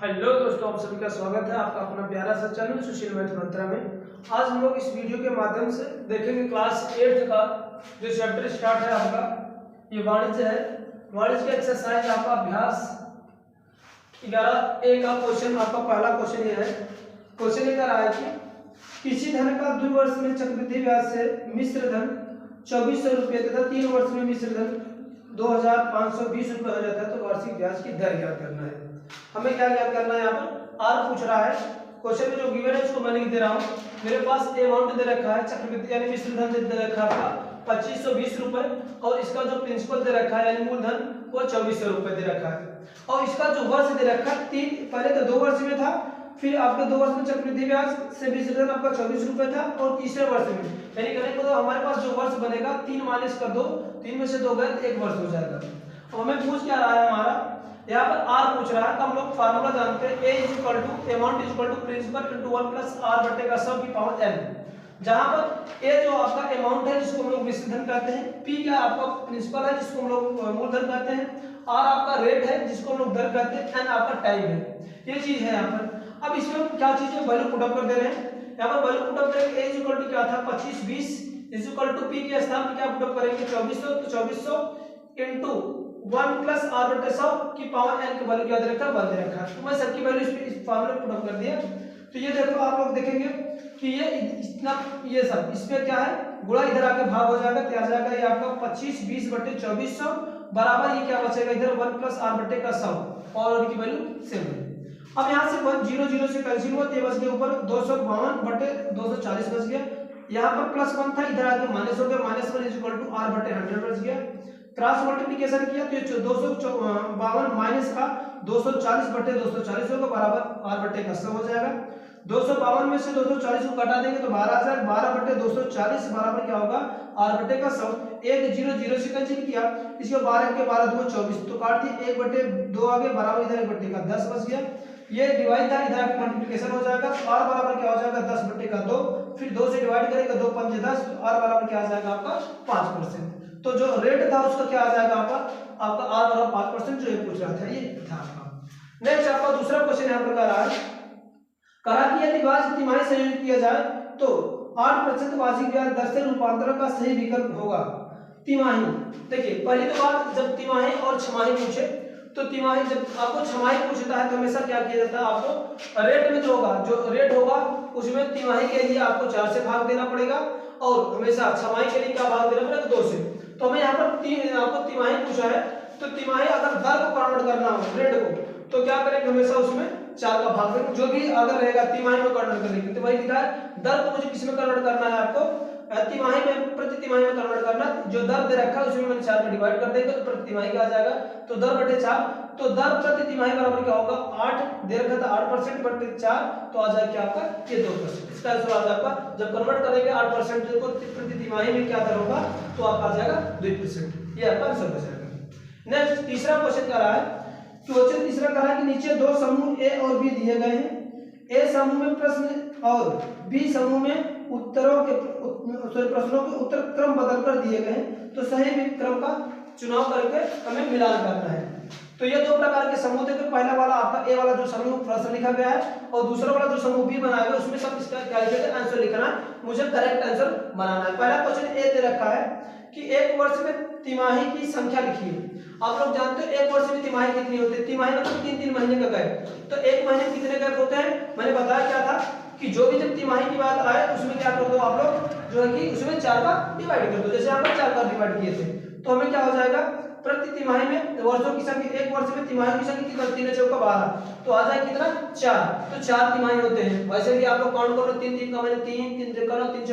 Hello दोस्तों, आप सभी का स्वागत है आपका अपना प्यारा सा चैनल सुशील मैथ मंत्रा में। आज हम लोग इस वीडियो के माध्यम से देखेंगे क्लास 8 का जो चैप्टर स्टार्ट है आपका, ये वाणिज्य है। वाणिज्य का एक्सरसाइज आपका अभ्यास 11A का क्वेश्चन, आपका पहला क्वेश्चन ये है। क्वेश्चन ये कह रहा है कि किसी धन का 2 वर्ष में चक्रवृद्धि ब्याज से मिश्र धन 2400 रुपये तथा 3 वर्ष में मिश्र धन 2520 रुपये हो जाता है, तो वार्षिक ब्याज की दर ज्ञात करना है। हमें क्या ज्ञात करना है, यहाँ पर आर पूछ रहा है। क्वेश्चन में जो गिवन है उसको मैं लिख दे रहा हूँ। मेरे पास अमाउंट दे रखा है, चक्रवृद्धि यानी मिश्र धन दे रखा है आपका 2520 रुपये, और इसका जो प्रिंसिपल दे रखा है यानी मूलधन वो 2400 रुपये दे रखा है। और इसका जो वर्ष दे रखा है पहले तो 2 वर्ष में था, फिर आपके 2 वर्ष में चक्रवृद्धि ब्याज से मिश्र धन आपका 24 रुपये था, और तीसरे वर्ष में यानी कहने को तो हमारे पास जो वर्ष बनेगा 3 माइनस कर दो, 3 में से 2 गए तो 1 वर्ष हो जाएगा। अब हमें पूछ क्या रहा है, हमारा यहाँ पर आर पूछ रहा है। तो हम लोग फार्मूला जानते हैं, A equal to amount equal to principal into 1 plus r बटे का सब की पावर n, जहां पर A जो आपका अमाउंट है जिसको हम लोग मिश्र धन कहते हैं, P क्या आपका प्रिंसिपल है जिसको हम लोग मूलधन कहते हैं, R आपका रेट है जिसको हम लोग दर कहते हैं, n आपका टाइम है। ये चीज है यहाँ पर। अब इसमें क्या चीज है, वैल्यू पुटअप कर दे रहे हैं। यहाँ पर वैल्यू पुटअप करेंगे, A इक्वल टू क्या था 2520 इक्वल टू P के स्थान पर क्या पुटअप करेंगे 2400, तो 2400 इनटू 1 प्लस आर बटे 100 की पावर n की वैल्यू क्या दे रखा है, 1 दे रखा है। तो मैं सबकी वैल्यू इस फार्मूले में पुट अप कर दिया। तो ये देखो आप लोग देखेंगे कि ये इतना, ये सब इसमें क्या है, गुणा इधर आके भाग हो जाएगा, तो आ जाएगा ये आपका 2520 बटे 2400 बराबर ये क्या बचेगा इधर 1 प्लस आर बटे का 100, और इनकी वैल्यू 7। अब यहाँ से 1 0 0 से कैंसिल हुआ, तो ये बच गया ऊपर 252 बटे 240 बच गया। यहाँ पर प्लस 1 था, इधर आके माइनस हो गया, -1 इक्वल टू आर बटे 100 बच गया। क्रॉस मल्टीप्लिकेशन किया तो ये 252 माइनस का 240 बटे 240 होगा बराबर आर बटे का 100 हो जाएगा। 252 में से 240 को घटा देंगे तो 12 आ जाएगा, 12 बटे 240 बराबर क्या होगा आर बटे का 100। 1 0 0 से कैंसिल किया, इसको 12 के 12 2 24 तो काट दिए, 1 बटे 2 आ गया बराबर इधर 1 बटे का 10 बच गया। ये डिवाइड था, इधर आके मल्टीप्लिकेशन हो जाएगा, तो r बराबर क्या हो जाएगा 10 बटे का 2, फिर 2 से डिवाइड करेंगे 2 5 10, तो r बराबर क्या आ जाएगा आपका 5%। तो जो रेट था उसका क्या आ जाएगा आपका r बराबर 5%, जो ये पूछ रहा था ये था आपका। नेक्स्ट आपका दूसरा क्वेश्चन यहाँ पर कहा कि यदि ब्याज तिमाही संयोजित किया जाए तो 8% वार्षिक ब्याज दर से रूपांतरण का सही विकल्प होगा तिमाही। देखिए पहली तो बात, जब तिमाही और छमाही पूछे तो तिमाही, जब आपको छमाही पूछता है तो हमेशा क्या किया जाता है, आपको रेट में जो रेट होगा उसमें तिमाही के लिए आपको 4 से भाग देना पड़ेगा, और हमेशा छमाही के लिए क्या भाग देना पड़ेगा 2 से। तो हमें यहाँ पर आपको तिमाही पूछा है, तो तिमाही अगर दर को कन्वर्ट करना हो रेट को, तो क्या करेंगे हमेशा उसमें 4 का भाग देंगे, जो भी अगर रहेगा तिमाही में कन्वर्ट करेंगे। तो वही लिखा है, दर को मुझे किस में कन्वर्ट करना है, आपको तिमाही में प्रति तिमाही में कन्वर्ट करना। जो दर दे रखा है उसमें मैंने 4 में डिवाइड कर देंगे तो प्रति तिमाही का आ जाएगा, तो दर बटे 4, तो दर प्रति तिमाही बराबर क्या होगा 8 दे रखा था 8% बटे 4, तो आ जाएगा क्या आपका ये 2%। इसका आंसर आ जाएगा आपका, जब कन्वर्ट करेंगे 8% को प्रति तिमाही में क्या दर होगा, तो आपका आ जाएगा 2%। ये आपका आंसर हो जाएगा। नेक्स्ट तीसरा क्वेश्चन कर रहा है, क्वेश्चन तीसरा कर रहा है कि नीचे 2 समूह ए और बी दिए गए हैं। ए समूह में प्रश्न और बी समूह में प्रश्नों के उत्तर क्रम बदलकर दिए गए हैं, तो सही क्रम का चुनाव करके हमें मिलान करना है। तो ये 2 प्रकार के समूह थे। पहला वाला आपका ए वाला जो समूह प्रश्न लिखा गया है, और दूसरा वाला जो समूह बी बनाया गया उसमें सब इसका कैलकुलेटेड आंसर लिखना है, मुझे करेक्ट आंसर बनाना है। पहला क्वेश्चन ए दे रखा है कि 1 वर्ष में तिमाही की संख्या लिखिए। आप लोग जानते हो 1 वर्ष में तिमाही कितनी होती है, तिमाही मतलब 3-3 महीने का गैप। तो 1 महीने में कितने गैप होते हैं, मैंने बताया क्या था कि जो भी जब तिमाही की बात आए उसमें क्या कर दो आप लोग, जो है कि उसमें 4 का डिवाइड कर दो। जैसे यहाँ पर 4 का डिवाइड किए थे, तो हमें क्या हो जाएगा प्रति तिमाही में वर्षों की संख्या, 1 वर्ष में तिमाही की संख्या कितना 3 चौका 12, तो आ जाए कितना 4, तो 4 तिमाही होते हैं। वैसे भी आप लोग काउंट करो, 3 3 का महीने 3 3 करो 3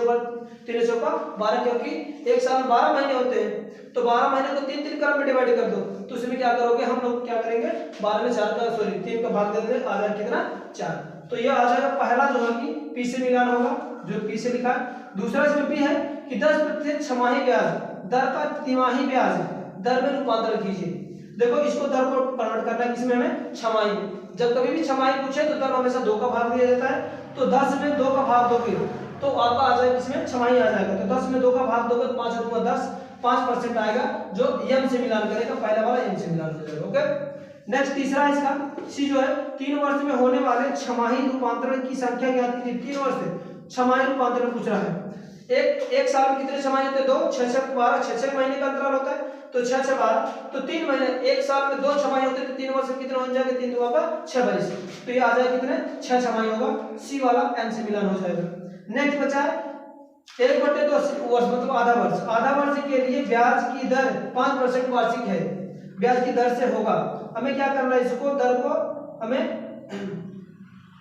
चौका 12, क्योंकि एक साल में 12 महीने होते हैं, तो 12 महीने को 3 3 क्रम में डिवाइड कर दो, तो उसमें क्या करोगे, हम लोग क्या करेंगे 12 में 4 का 3 का भाग दे देंगे, आ जाए कितना 4। तो ये आ जाएगा पहला जो है कि पी से मिलान होगा, जो पी से लिखा है। दूसरा इसमें पी है कि 10% छमाही ब्याज दर का तिमाही ब्याज दर में रूपांतरण कीजिए। देखो इसको दर को कन्वर्ट करना है किसमें, हमें छमाही में। जब कभी भी छमाही पूछे तो दर हमेशा 2 का भाग दिया जाता है, तो 10 में 2 का भाग दोगे तो आपका आ जाएगा किसमें छमाही आ जाएगा। तो 10 में 2 का भाग दोगे तो 5 दूंगा 10, 5% आएगा, जो एम से मिलान करेगा, पहला वाला एम से मिलान हो जाएगा। ओके नेक्स्ट तीसरा इसका सी जो है 3 वर्ष में होने वाले छमाही रूपांतरण की संख्या ज्ञात कीजिए। 3 वर्ष से छमाही रूपांतरण पूछ रहा है। एक साल में कितने छमाही होते हैं? 2, 6 6 12, 6 महीने का अंतराल होता है, तो 6 6 12, तो 3 महीने, एक साल में 2 छमाही होते हैं, तो 3 वर्ष में कितने हो जाएंगे? 3 2 का 6 22, तो ये आ जाए कितने? 6 छमाही होगा। सी वाला एन से मिलान हो जाएगा। नेक्स्ट बचा है 1/2 वर्ष मतलब आधा वर्ष। आधा वर्ष के लिए ब्याज की दर 5% वार्षिक है, ब्याज की दर से होगा। हमें क्या करना है? इसको दर को हमें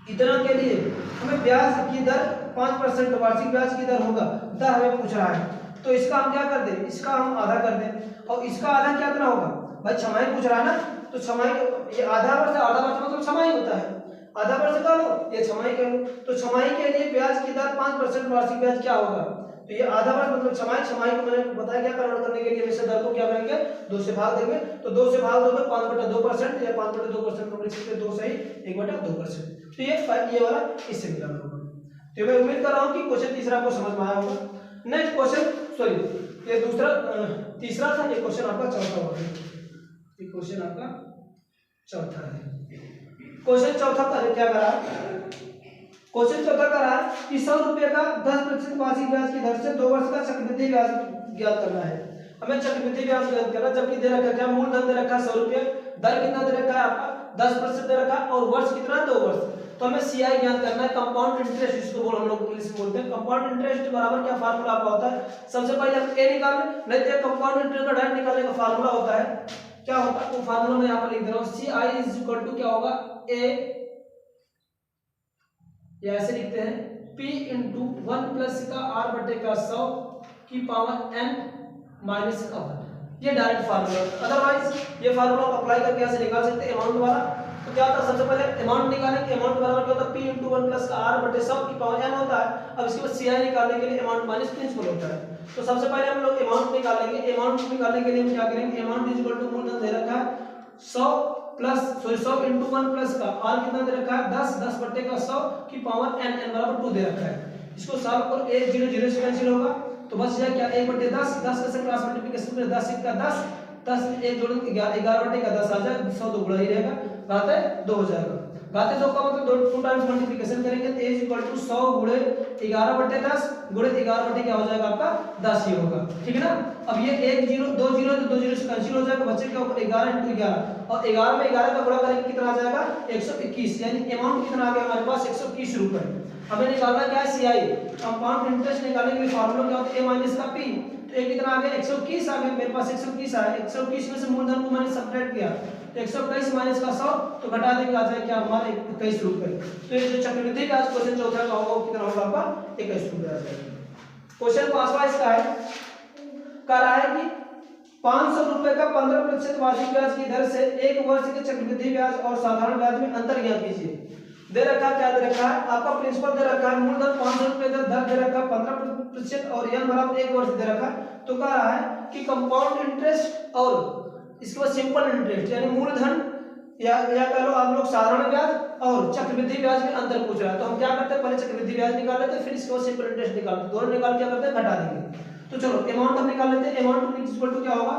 इतना के लिए हमें ब्याज की दर 5% वार्षिक ब्याज की दर होगा, दर हमें पूछ रहा है, तो इसका हम क्या कर दें? इसका हम आधा कर दें, और इसका आधा क्या इतना होगा? भाई छमाही पूछ रहा है ना, तो छमाही ये आधा वर्ष मतलब छमाही होता है, आधा वर्ष का लो, ये छमाही का लो, तो छमाही के लिए ब्याज की दर 5% वार्षिक ब्याज क्या होगा? तो ये आधा वर्ष मतलब छमाही, छमाही को मैंने बताया क्या कन्वर्ट करने के लिए वैसे दर को क्या करेंगे? 2 से भाग देंगे, तो 2 से भाग दोगे 5/2% या 5/2% को लिख सकते हैं 2 सही 1/2%। तो ये वाला इससे मिला होगा। तो मैं उम्मीद कर रहा हूं कि क्वेश्चन तीसरा आपको समझ में आया होगा। नेक्स्ट क्वेश्चन, सॉरी ये तीसरा था, ये क्वेश्चन आपका चौथा होगा। ये क्वेश्चन आपका चौथा है। क्वेश्चन चौथा का क्या करा? क्वेश्चन चौथा का रहा कि 100 रुपये का 10% वार्षिक ब्याज की दर से 2 वर्ष का चक्रवृद्धि ब्याज ज्ञात करना है। हमें चक्रवृद्धि ब्याज ज्ञात करना, जबकि दे रखा क्या? मूलधन दे रखा 100 रुपये, दर कितना दे रखा है आपका? 10% दे रखा, और वर्ष कितना? 2 वर्ष। तो हमें सीआई ज्ञात करना है, कंपाउंड इंटरेस्ट इसको हम लोग इंग्लिश में बोलते हैं। कंपाउंड इंटरेस्ट बराबर क्या फार्मूला आपका होता है? सबसे पहले हम ए निकालें, नहीं तो कंपाउंड इंटरेस्ट का डायरेक्ट निकालने का फार्मूला होता है, क्या होता है वो फार्मूला मैं यहाँ पर लिख दे रहा हूँ। सीआई इज इक्वल टू क्या होगा? ए, या ऐसे लिखते हैं P इंटू 1 प्लस का R बटे का 100 की पावर n माइनस का 1, ये डायरेक्ट फार्मूला। अदरवाइज ये फार्मूला आप अप्लाई करके ऐसे निकाल सकते हैं अमाउंट वाला। तो क्या होता है? सबसे पहले अमाउंट निकालेंगे, अमाउंट बराबर क्या होता है? P इंटू 1 प्लस का R बटे 100 की पावर n होता है। अब इसके बाद CI निकालने के लिए अमाउंट माइनस प्रिंसिपल होता है। तो सबसे पहले हम लोग अमाउंट निकालेंगे। अमाउंट निकालने के लिए हम क्या करेंगे? अमाउंट इज इक्वल टू मूलधन दे रखा है 100 प्लस 100 इंटू 1 प्लस का R कितना दे रखा है? 10 बटे का 100 की पावर n, n बराबर 2 दे रखा है। इसको सॉल्व करो, 1 0 0 से कैंसिल होगा, तो बच जाए क्या? 1/10, 10 का से क्रॉस मल्टीप्लिकेशन करें, 10 1 का 10, 10 में 1 जोड़ो 11/10 आ जाए, 100 तो गुणा ही रहेगा, घाते 2 हो जाएगा। घाते 2 का मतलब 2 टाइम्स मल्टीप्लिकेशन करेंगे तो a इक्वल टू 100 गुणे 11/10 गुणे 11 क्या हो जाएगा आपका? 10 ही होगा, ठीक है ना। अब ये 1 0 2 0 तो 2 0 से कैंसिल हो जाएगा, बचे क्या ऊपर 11 × 11, और 11 में 11 का गुणा करेंगे कितना आ जाएगा? 121, यानी अमाउंट कितना आ गया हमारे पास? 121 रुपए। हमें निकालना क्या है? सीआई, कंपाउंड इंटरेस्ट निकालने के लिए फार्मूला क्या होता है? a माइनस का p, तो ये कितना आ गया? 121 आ गया, मेरे पास 121 आया। 121 में से मूलधन को मैंने सब्ट्रैक्ट किया, तो 121 माइनस का 100, तो घटा देंगे आ जाए क्या हमारे? 21 रुपए। तो ये जो चक्रवृद्धि ब्याज क्वेश्चन चौथा का होगा वो कितना होगा आपका? 21 रुपए आ जाएगा। क्वेश्चन 5वां इसका है, कह रहा है कि 500 रुपए का 15% वार्षिक ब्याज की दर से 1 वर्ष के चक्रवृद्धि ब्याज और साधारण ब्याज में अंतर ज्ञात कीजिए। दे रखा क्या दे रखा है? आपका प्रिंसिपल दे रखा है, मूलधन 500 रुपए दर दे रखा है 15% और n बराबर 1 वर्ष दे रखा है। तो कह रहा है कि कंपाउंड इंटरेस्ट और इसके बाद सिंपल इंटरेस्ट यानी मूलधन या कह लो आप लोग साधारण ब्याज और चक्रवृद्धि ब्याज में अंतर पूछ रहा है। तो हम क्या करते हैं? पहले चक्रवृद्धि ब्याज निकाल लेते हैं, फिर इसके बाद सिंपल इंटरेस्ट निकालते हैं, दोनों निकाल क्या करते हैं? घटा देंगे। तो चलो अमाउंट हम निकाल लेते हैं। अमाउंट इक्वल टू क्या होगा?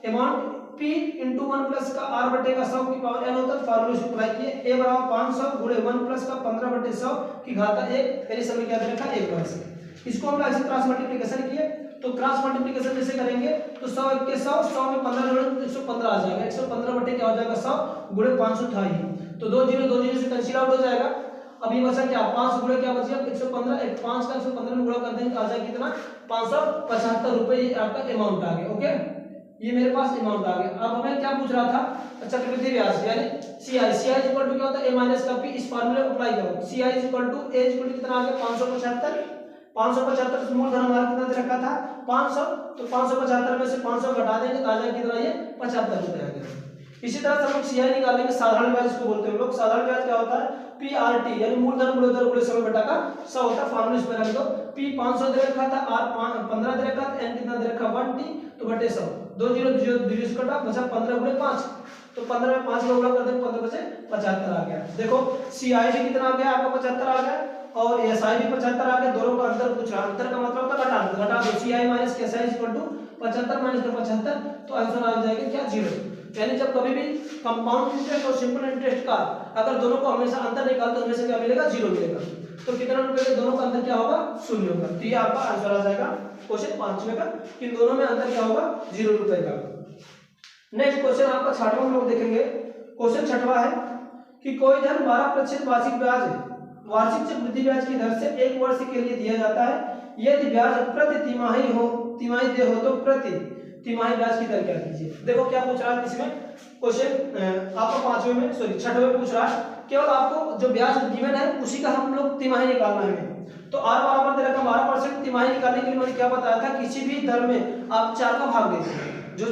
अमाउंट P इंटू 1 प्लस का R बटे का 100 की पावर n होता है, फार्मूला से अप्लाई किए, a बराबर 500 गुणे 1 प्लस का 15/100 की घाता 1, मेरे समय क्या दे रखा? 1 वर्ष। इसको हम ऐसे क्रॉस मल्टीप्लिकेशन किए, तो क्रॉस मल्टीप्लिकेशन जैसे करेंगे तो 100 1 के 100 में 15 जोड़ेंगे तो 115 आ जाएगा। 115 बटे क्या हो जाएगा? 100 गुणे 500 था ही, तो 2 0 से कैंसिल आउट हो जाएगा। अब ये बचा क्या? 5 गुणे क्या बचा? 115, 5 का 115 में गुणा कर देंगे तो आ जाएगा कितना? 575 रुपए आपका अमाउंट आ गया। ओके, ये मेरे पास अमाउंट आ गया। अब हमें क्या पूछ रहा था? चक्रवृद्धि ब्याज यानी CI, CI इक्वल टू क्या होता है? a माइनस का p। इस फार्मूले को अप्लाई करो, CI equal to a equal to कितना आ गया? 575। 575 मूलधन हमारा कितना दे रखा था? 500, तो 575 में से 500 घटा देंगे तो आ जाएगा कितना? ये 75 रुपए आ गया। इसी तरह से हम लोग CI निकालेंगे, साधारण ब्याज इसको बोलते हैं हम लोग। साधारण ब्याज क्या होता है? PRT यानी मूलधन गुणे दर गुणे समय बटा का 100 होता है। फार्मूला इसमें रख दो, P 500 दे रखा था, R 15 दे रखा था, N कितना दे रखा? 1T, तो बटे 100, 2 0 से कटा, बचा 15 गुणे 5, तो 15 में 5 का गुणा कर देंगे, 15 से 75 आ गया। देखो CI भी कितना आ गया आपका? 75 आ गया, और SI भी 75 आ गया। दोनों का अंतर पूछ रहा है, अंतर का मतलब होता है घटा दो। CI minus SI equal to 75 minus 75, तो आंसर आ जाएगा क्या? 0। यानी जब कभी भी कंपाउंड इंटरेस्ट और सिंपल इंटरेस्ट का अगर दोनों को हमेशा अंतर निकाल तो हमेशा क्या मिलेगा, 0 मिलेगा। तो कितना रुपए के दोनों का अंतर क्या होगा, 0 होगा। तो ये आपका आंसर आ जाएगा क्वेश्चन 5 का, कि दोनों में अंतर क्या होगा, 0 रुपए का। नेक्स्ट क्वेश्चन आपका 6वां हम लोग देखेंगे। क्वेश्चन 6वां है कि कोई धन 12% वार्षिक ब्याज वार्षिक चक्रवृद्धि ब्याज की दर से 1 वर्ष के लिए दिया जाता है। यदि ब्याज प्रति तिमाही दे हो तो प्रति तिमाही ब्याज की दर क्या कीजिए। देखो क्या पूछ रहा है इसमें क्वेश्चन आपको 5वें में 6वें पूछ रहा है, केवल आपको जो ब्याज गिवन है उसी का हम लोग तिमाही निकालना है। तो r बराबर दे रखा 12%, तिमाही निकालने के लिए मैंने क्या बताया था, किसी भी दर में आप 4 का भाग देते हैं, जो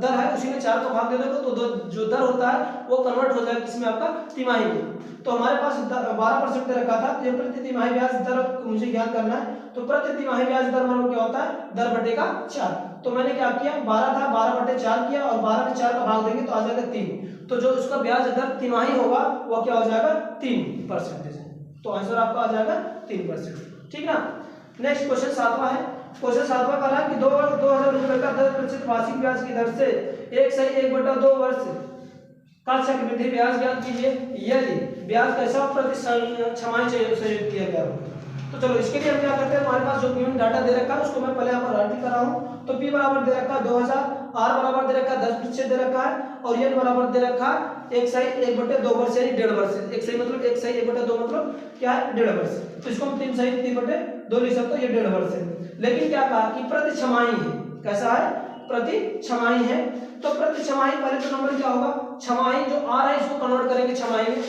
दर है उसी में 4 का भाग दे दोगे तो जो दर होता है वो कन्वर्ट हो जाएगा किसमें, आपका तिमाही में। तो हमारे पास 12% दे रखा था, तो प्रति तिमाही ब्याज दर मुझे ज्ञात करना है। तो प्रति तिमाही ब्याज दर मतलब क्या होता है, दर बटे का 4। तो मैंने क्या किया, 12 था, 12/4 किया और 12 में 4 का भाग देंगे तो आ जाएगा 3। तो जो उसका ब्याज दर तिमाही होगा वो क्या हो जाएगा, 3%। तो आंसर आपका आ जाएगा 3%, ठीक ना। नेक्स्ट क्वेश्चन 7वां है। क्वेश्चन 7वां कर रहा है कि 2000 रुपए का 10% वार्षिक ब्याज की दर से 1/2 वर्ष का चक्रवृद्धि ब्याज ज्ञात कीजिए। यदि ब्याज कैसा प्रति छमाही संयुक्त किया गया हो। तो चलो इसके लिए हम क्या करते हैं, हमारे पास जो गिवन डाटा दे रखा है उसको मैं पहले यहाँ पर राइट कर रहा हूँ। तो P बराबर दे रखा है 2000, R बराबर दे रखा है 10% दे रखा है और N बराबर दे रखा है 1/2 वर्ष यानी 1.5 वर्ष। 1/2 मतलब क्या है, 1.5 वर्ष। तो इसको हम 3/2 लिख सकते हो, ये 1.5 वर्ष है। लेकिन क्या कहा कि प्रति छमाही है, कैसा है, प्रति छमाही है। तो प्रति छमाही पहले तो नंबर क्या होगा, छमाही जो R है इसको कन्वर्ट करेंगे छमाही में।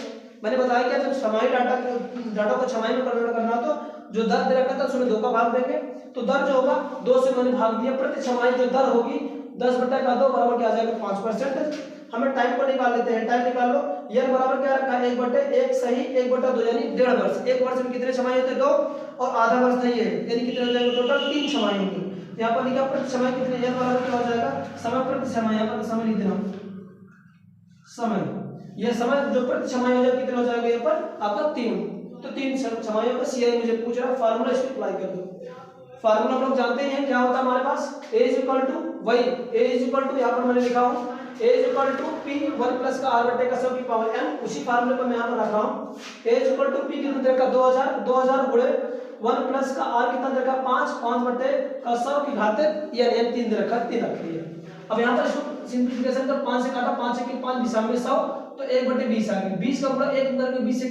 मैंने बताया क्या, जब छमाही डाटा को छमाही में कन्वर्ट करना तो जो दर दे रखा था उसमें 2 का भाग देंगे। तो दर जो होगा 2 से मैंने भाग दिया, प्रति छमाही जो दर होगी 10/2 बराबर क्या आ जाएगा 5%। हमें टाइम को निकाल लेते हैं, टाइम निकाल लो। N बराबर क्या रखा है, 1/1 सही 1/2 यानी 1.5 वर्ष। 1 वर्ष में कितने छमाही होते हैं, 2, और आधा वर्ष नहीं है यानी कितने हो जाएगा, टोटल 3 छमाही होंगी। यहाँ पर लिखा प्रति छमाही कितने, N बराबर क्या हो जाएगा, समय प्रति छमाही, यहाँ पर समय लिख देना, समय, यह समय जो प्रति छमाही हो जाएगा कितने हो जाएगा, यहाँ पर आपका 3। तो 3 छमाहियों का CI मुझे पूछ रहा है, फार्मूला इसको अप्लाई कर दो। फार्मूला हम लोग जानते हैं क्या होता है हमारे पास, A = वही A यहाँ पर मैंने लिखा हूँ A = P 1 प्लस का R बटे का सब की पावर n। उसी फार्मूले पर मैं यहाँ पर रख रहा हूँ। A = P कितना दे रखा 2000 गुणे 1 प्लस का R कितना दे रखा 5 बटे का 100 की घात या n 3 दे रखा 3 रख लिया। अब यहाँ पर इसको सिंपलीफिकेशन कर 5 से काटा, 5 से 5 दिशा में 100 तो 1/20 आ गया। 20 का गुणा 1 करके 20 से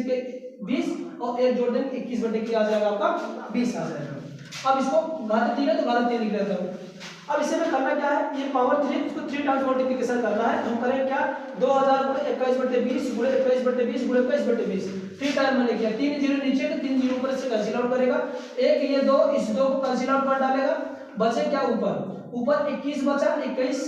20 और 1 जोड़ देंगे 21/3 आ जाएगा आपका 20 आ जाएगा। अब इसको घात 3 है तो घात 3 लिख लेता हूँ। अब इसे में करना क्या है, ये पावर 3 इसको 3 टाइम्स मल्टीप्लिकेशन करना है। हम करेंगे क्या, 2000 गुणे 21/20 गुणे 21/20 गुणे 21/20 3 टाइम मैंने किया। 3 0 नीचे के 3 0 ऊपर से कैंसिल आउट करेगा, एक ये 2 इस 2 को कैंसिल आउट कर डालेगा, बचे क्या ऊपर 21 बचा 21।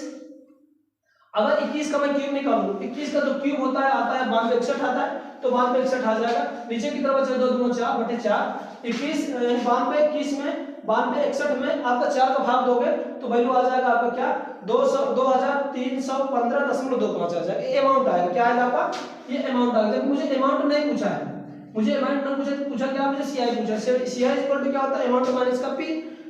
अगर 21 का मैं क्यूब निकालूं, 21 का जो क्यूब होता है आता है 6261 आता है, तो 6261 आ जाएगा। नीचे की तरफ बचा 2 दूना 4/4 21 92 21 में 6261 में आपका 4 का भाग दोगे तो वैल्यू आ जाएगा आपका क्या 2315.25 आ जाएगा। ये अमाउंट आएगा, क्या आएगा आपका, ये अमाउंट आएगा। जब मुझे अमाउंट नहीं पूछा है, मुझे अमाउंट नहीं पूछा क्या, मुझे CI पूछा। CI इक्वल क्या होता है, अमाउंट माइनस का P।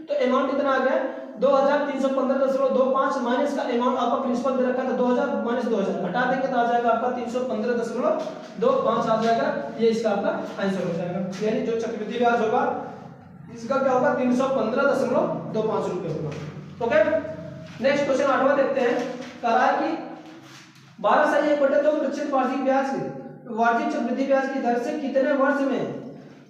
तो अमाउंट कितना आ गया 2315.25 माइनस का अमाउंट आपका प्रिंसिपल दे रखा था 2000 माइनस 2000 घटा देंगे तो आ जाएगा आपका 315.25 आ जाएगा। ये इसका आपका आंसर हो जाएगा, यानी जो चक्रवृद्धि ब्याज होगा इसका क्या होगा 315.25 रुपए होगा। ओके, नेक्स्ट क्वेश्चन 8वां देखते हैं। कह रहा है कि 12 से 1/2% वार्षिक चक्रवृद्धि ब्याज की दर से कितने वर्ष में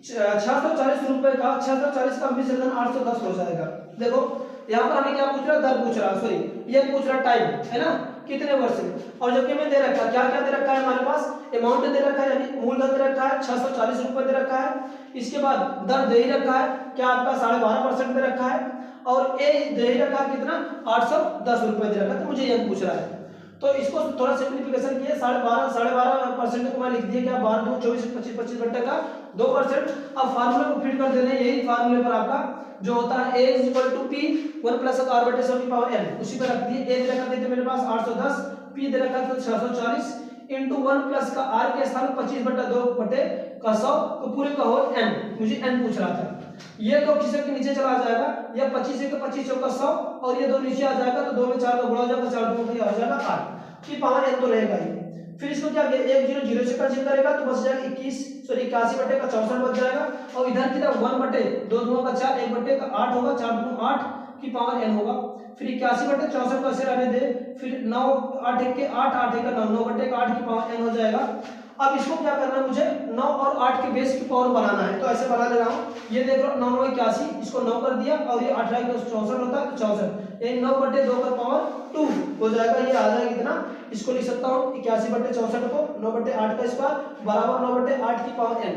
640 रुपए का 640 का मिश्र धन 810 हो जाएगा। देखो यहाँ पर हमें क्या पूछ रहा है, दर पूछ रहा है, सॉरी ये पूछ रहा है टाइम, है ना, कितने वर्ष में। और जो कि मैं दे रखा है, क्या क्या दे रखा है हमारे पास, अमाउंट दे रखा है यानी मूलधन दे रखा है 640 रुपए दे रखा है। इसके बाद दर दे ही रखा है क्या आपका 12.5% दे रखा है और ए दे ही रखा है कितना 810 रुपए दे रखा है। तो मुझे ये पूछ रहा है, तो इसको थोड़ा सिंप्लीफिकेशन किया 12.5% को मैं लिख दिया क्या 12 2 24 25 25 घंटे का 2%। अब फार्मूला को फिट कर देना, यही फार्मूले पर आपका जो होता है A = P 1 प्लस R बटे 100 की पावर n, उसी पर रख दिए। A दे रखा था मेरे पास 810, P दे रखा था 640 इंटू 1 प्लस का R के स्थान 25/2 बटे का 100 तो पूरे का होल n, मुझे n पूछ रहा था। ये दो किसी के नीचे चला जाएगा, यह 25 के 25 चौका 100 और ये दो नीचे आ जाएगा तो 2 में 4 का गुणा हो जाएगा 4 2 आ जाएगा 8। की पावर n तो रहेगा ही। फिर इसको क्या 1 0 0 से कैंसिल करेगा तो बच जाएगा 81 बटे का 64 बच जाएगा। और इधर की तरफ 1 बटे 2 दूना का 4 1 बटे का 8 होगा, 4 दूना 8 की पावर n होगा। फिर 81 बटे 64 कैसे रहने दे, फिर 9 8 1 के 8 8 1 का 9 9 बटे का 8 की पावर n हो जाएगा। अब इसको क्या करना है, मुझे 9 और 8 के बेस की पावर बनाना है, तो ऐसे बना ले रहा हूँ। ये देख लो 9 9 81, इसको 9 कर दिया और ये 18 के 64 होता है तो 64, ये 9 बटे 2 का पावर 2 हो जाएगा। ये आ जाएगा कितना, इसको लिख सकता हूँ 81 बटे 64 को 9 बटे 8 का स्क्वायर बराबर 9 बटे 8 की पावर n।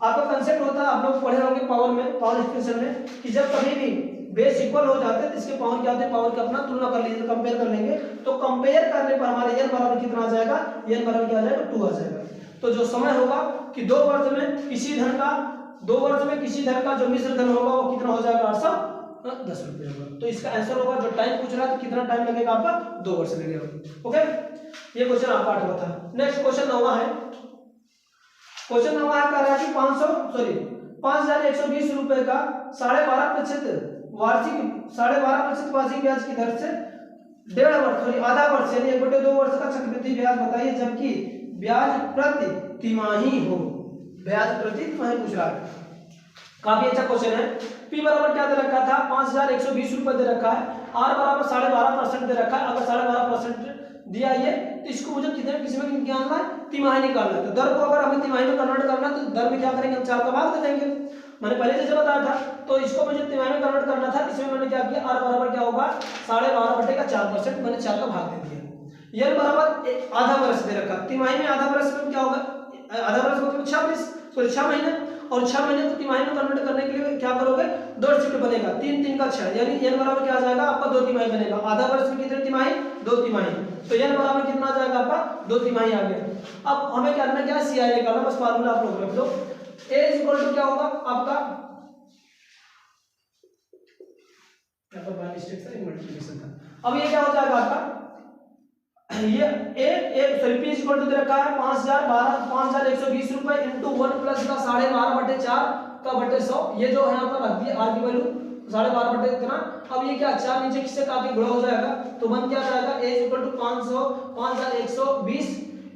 आपका कंसेप्ट होता है, आप लोग पढ़े होंगे पावर में, पावर एक्सप्रेशन में, कि जब कभी भी बेस इक्वल हो जाते हैं तो इसके पावर क्या होते हैं, पावर का अपना तुलना कर लीजिए, कंपेयर कर लेंगे। तो कंपेयर करने पर हमारे n बराबर कितना आ जाएगा, n बराबर क्या आ जाएगा 2 आ जाएगा। तो जो समय होगा कि 2 वर्ष में किसी धन का, 2 वर्ष में किसी धन का जो मिश्र धन होगा वो कितना हो जाएगा 810 रुपये होगा। तो इसका आंसर होगा, जो टाइम पूछ रहा है तो कितना टाइम लगेगा आपका, 2 वर्ष लगेगा। ओके, ये क्वेश्चन आपका 8वां था। नेक्स्ट क्वेश्चन 9वां है। क्वेश्चन 9वां है, कह रहा है कि 5120 रुपए का 12.5% वार्षिक 12.5% वार्षिक ब्याज की दर से 1.5 वर्ष आधा वर्ष यानी 1/2 वर्ष का चक्रवृद्धि ब्याज बताइए, जबकि ब्याज प्रति तिमाही हो। ब्याज प्रति तिमाही पूछ रहा है, काफी अच्छा क्वेश्चन है। P बराबर क्या दे रखा था, 5120 रुपए दे रखा है, R बराबर 12.5% दे रखा है। अगर 12.5% दिया ये, तो इसको मुझे किसी में निकालना है, तिमाही निकालना है। तो दर को अगर हमें तिमाही में कन्वर्ट करना है तो दर में क्या करेंगे, हम 4 का भाग दे देंगे। मैंने पहले जैसे बताया था, तो इसको मुझे तिमाही में कन्वर्ट करना था, इसमें मैंने क्या किया, R बराबर क्या होगा 12.5 बटे का 4%, मैंने 4 का भाग दे दिया। L बराबर आधा वर्ष दे रखा, तिमाही में आधा वर्ष में क्या होगा, आधा वर्ष मतलब 6 महीने, और 6 महीने को तिमाही में कन्वर्ट करने के लिए क्या करोगे, 2 शिफ्ट बनेगा, 3 3 का 6, यानी n बराबर क्या आ जाएगा आपका 2 तिमाही बनेगा। आधा वर्ष में कितने तिमाही, 2 तिमाही, तो n बराबर कितना आ जाएगा आपका 2 तिमाही आ गया। अब हमें क्या करना, क्या CI निकालना, बस फार्मूला आप लोग रख दो। A = क्या होगा आपका, यहाँ पर बाय मिस्टेक से मल्टीप्लिकेशन था। अब ये क्या हो जाएगा आपका, ये P = दे रखा है 5120 रुपए इंटू 1 प्लस का 12.5 बटे 4 का बटे 100, ये जो है यहाँ पर रख दिया R की वैल्यू 12.5 बटे इतना। अब ये क्या 4 नीचे किससे काट गुणा हो जाएगा, तो 1 क्या जाएगा, A = 5120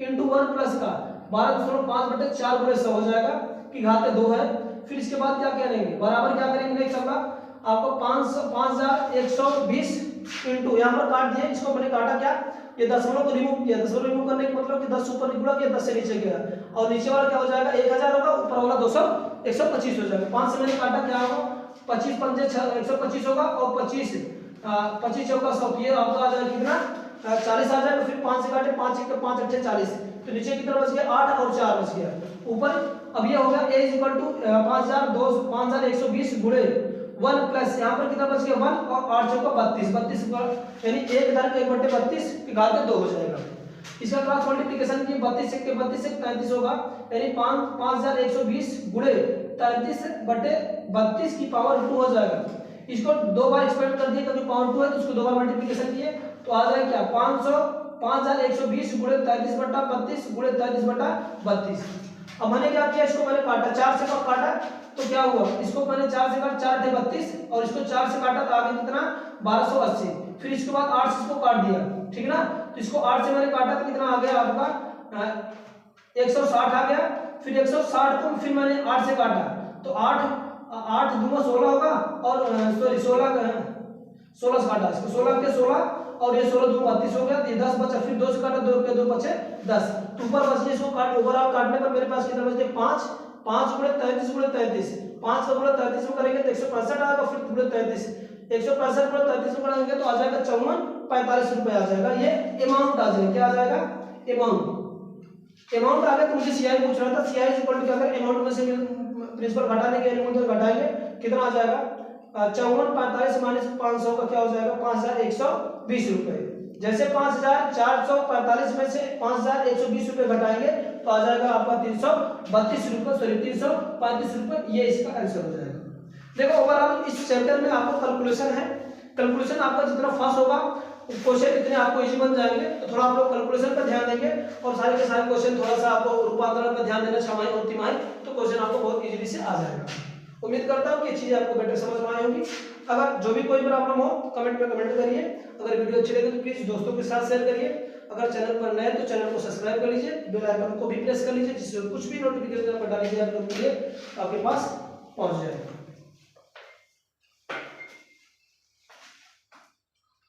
इंटू 1 प्लस का 12.5 बटे 4 गुणे 100 हो जाएगा, की घात 2 है। फिर इसके बाद क्या करेंगे, बराबर क्या करेंगे, नेक्स्ट होगा आपको 5120 इंटू, यहाँ पर काट दिया, इसको मैंने काटा क्या, ये दशमलव को रिमूव किया, दशमलव रिमूव करने का मतलब कि 10 ऊपर गुणा किया, 10 से नीचे गया, और नीचे वाला क्या हो जाएगा 1000 होगा, ऊपर वाला 125 हो जाएगा। 5 से मैंने काटा, क्या होगा 25 पंजे 125 होगा, और 25 चौका 100, ये आपका आ जाएगा कितना 40 आ जाएगा। फिर 5 से काटे, 5 1 5 8 40, तो नीचे कितना बच गया 8 और 4 बच गया ऊपर। अब ये हो गया A = 5120 गुणे 1 प्लस यहाँ पर कितना बच गया 1 और 8 चौका 32 यानी 1 धन 1/32 की घात 2 हो जाएगा। इसका क्रॉस मल्टीप्लिकेशन की 32 से 33 होगा, यानी 5120 गुणे 33/32 की पावर 2 हो जाएगा। इसको 2 बार एक्सपेंड कर दिए क्योंकि पावर 2 है, तो उसको 2 बार मल्टीप्लिकेशन किए तो आ जाएगा क्या 5120 गुणे 33/32 गुणे 33/32। अब मैंने क्या किया, इसको मैंने काटा, 4 से कब काटा तो क्या हुआ, इसको मैंने 4 से काटा 4 × 32 और इसको 4 से काटा तो आगे कितना 1280। फिर इसके बाद 8 से इसको काट दिया, ठीक ना, तो इसको 8 से मैंने काटा तो कितना आ गया आपका 160 आ गया। फिर 160 को फिर मैंने 8 से काटा तो 8 दूना 16 होगा, और सॉरी 16 से काटा, इसको 16 के 16 और ये 16 दूना 32 हो गया, ये 10 बचा। फिर 2 से काटा, 2 के 2 बचे 10, तो ऊपर बच गया, इसको काट ओवरऑल काटने पर मेरे पास कितना बच गया 5 गुणे 33 गुणे 33, 5 का गुणा 33 में करेंगे तो 165 आएगा, फिर गुणे 33 165 गुणे 33 में करेंगे तो आ जाएगा 5445 रुपए आ जाएगा। ये अमाउंट आ जाएगा, क्या आ जाएगा अमाउंट आ गया। तो मुझे CI पूछ रहा था, CI = क्या करें, अमाउंट में से प्रिंसिपल घटाने के एलिमेंट को घटाएंगे, कितना आ जाएगा 5445 - 500 का क्या हो जाएगा 5120 रुपए। जैसे 5445 में से 5120 रुपए घटाएंगे तो आ जाएगा आपका 332 रुपए, सॉरी 335 रुपए, ये इसका आंसर हो जाएगा। देखो ओवरऑल इस चैप्टर में आपको कैलकुलेशन है, कैलकुलेशन आपका जितना फास्ट होगा क्वेश्चन इतने आपको इजी बन जाएंगे। तो थोड़ा आप लोग कैलकुलेशन पर ध्यान देंगे और सारे के सारे क्वेश्चन थोड़ा सा आपको रूपांतरण पर ध्यान देना, छमाही और तिमाही, तो क्वेश्चन आपको बहुत इजीली से आ जाएगा। उम्मीद करता हूँ कि ये चीजें आपको बेटर समझ में आई होगी। अगर जो भी कोई प्रॉब्लम हो कमेंट में कमेंट करिए। अगर वीडियो अच्छी लगे तो प्लीज दोस्तों के साथ शेयर करिए। अगर चैनल पर नए तो चैनल को सब्सक्राइब कर लीजिए, बेल आइकन को भी प्रेस कर लीजिए, जिससे कुछ भी नोटिफिकेशन पर डाली जाए आप लोग के लिए आपके पास पहुंच जाए।